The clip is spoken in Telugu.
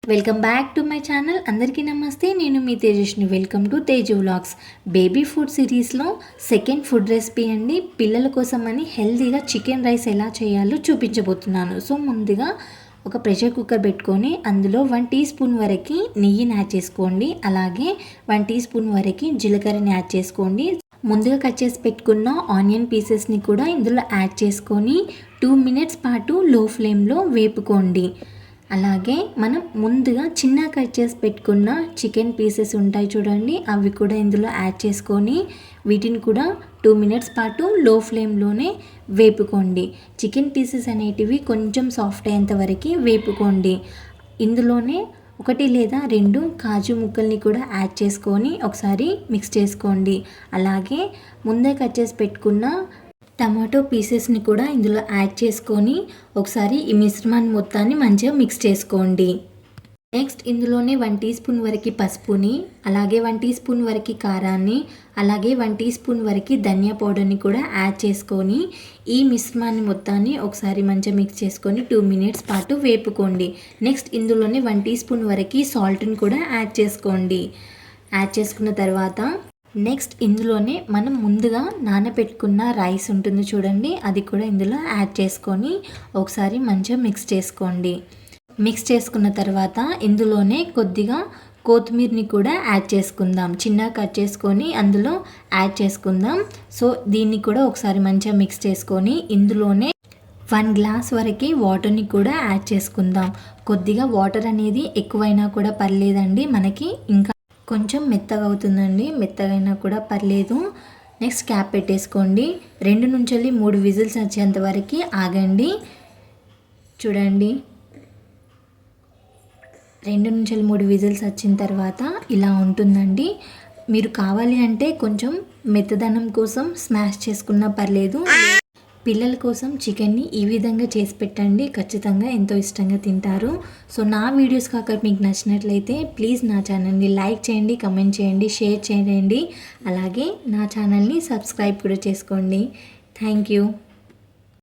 Welcome back to my channel. అందరికీ నమస్తే. నేను మీ తేజస్ని. Welcome to Teju vlogs. Baby food సిరీస్లో సెకండ్ ఫుడ్ రెసిపీ అండి. పిల్లల కోసం అని హెల్తీగా చికెన్ రైస్ ఎలా చేయాలో చూపించబోతున్నాను. సో ముందుగా ఒక ప్రెషర్ కుక్కర్ పెట్టుకొని అందులో 1 టీ స్పూన్ వరకు నెయ్యిని యాడ్ చేసుకోండి. అలాగే 1 టీ స్పూన్ వరకు జీలకర్రని యాడ్ చేసుకోండి. ముందుగా కట్ చేసి పెట్టుకున్న ఆనియన్ పీసెస్ని కూడా ఇందులో యాడ్ చేసుకొని 2 మినిట్స్ పాటు లో ఫ్లేమ్లో వేపుకోండి. అలాగే మనం ముందుగా చిన్న కట్ చేసి పెట్టుకున్న చికెన్ పీసెస్ ఉంటాయి చూడండి, అవి కూడా ఇందులో యాడ్ చేసుకొని వీటిని కూడా 2 మినిట్స్ పాటు లో ఫ్లేమ్లోనే వేపుకోండి. చికెన్ పీసెస్ అనేటివి కొంచెం సాఫ్ట్ అయ్యేంత వరకు వేపుకోండి. ఇందులోనే 1 లేదా 2 కాజు ముక్కల్ని కూడా యాడ్ చేసుకొని ఒకసారి మిక్స్ చేసుకోండి. అలాగే ముందే కట్ చేసి పెట్టుకున్న టమాటో పీసెస్ని కూడా ఇందులో యాడ్ చేసుకొని ఒకసారి ఈ మిశ్రమాన్ని మొత్తాన్ని మంచిగా మిక్స్ చేసుకోండి. నెక్స్ట్ ఇందులోనే 1 టీ స్పూన్ వరకు పసుపుని, అలాగే 1 టీ స్పూన్ వరకు కారాన్ని, అలాగే 1 టీ స్పూన్ వరకు ధనియా పౌడర్ని కూడా యాడ్ చేసుకొని ఈ మిశ్రమాన్ని మొత్తాన్ని ఒకసారి మంచిగా మిక్స్ చేసుకొని 2 మినిట్స్ పాటు వేపుకోండి. నెక్స్ట్ ఇందులోనే 1 టీ స్పూన్ వరకు సాల్ట్ని కూడా యాడ్ చేసుకోండి. యాడ్ చేసుకున్న తర్వాత నెక్స్ట్ ఇందులోనే మనం ముందుగా నానబెట్టుకున్న రైస్ ఉంటుంది చూడండి, అది కూడా ఇందులో యాడ్ చేసుకొని ఒకసారి మంచిగా మిక్స్ చేసుకోండి. మిక్స్ చేసుకున్న తర్వాత ఇందులోనే కొద్దిగా కొత్తిమీరని కూడా యాడ్ చేసుకుందాం. చిన్నగా కట్ చేసుకొని అందులో యాడ్ చేసుకుందాం. సో దీన్ని కూడా ఒకసారి మంచిగా మిక్స్ చేసుకొని ఇందులోనే 1 గ్లాస్ వరకు వాటర్ని కూడా యాడ్ చేసుకుందాం. కొద్దిగా వాటర్ అనేది ఎక్కువైనా కూడా పర్లేదండి, మనకి ఇంకా కొంచెం మెత్తగా అవుతుందండి, మెత్తగా అయినా కూడా పర్లేదు. నెక్స్ట్ క్యాప్ పెట్టేసుకోండి. 2 నుంచి 3 విజిల్స్ వచ్చేంత వరకు ఆగండి. చూడండి, 2 నుంచి 3 విజిల్స్ వచ్చిన తర్వాత ఇలా ఉంటుందండి. మీరు కావాలి అంటే కొంచెం మెత్తదనం కోసం స్మాష్ చేసుకున్నా పర్లేదు. పిల్లల కోసం చికెన్ని ఈ విధంగా చేసి పెట్టండి, ఖచ్చితంగా ఎంతో ఇష్టంగా తింటారు. సో నా వీడియోస్ కాక మీకు నచ్చినట్లయితే ప్లీజ్ నా ఛానల్ని లైక్ చేయండి, కమెంట్ చేయండి, షేర్ చేయండి. అలాగే నా ఛానల్ని సబ్స్క్రైబ్ కూడా చేసుకోండి. Thank you.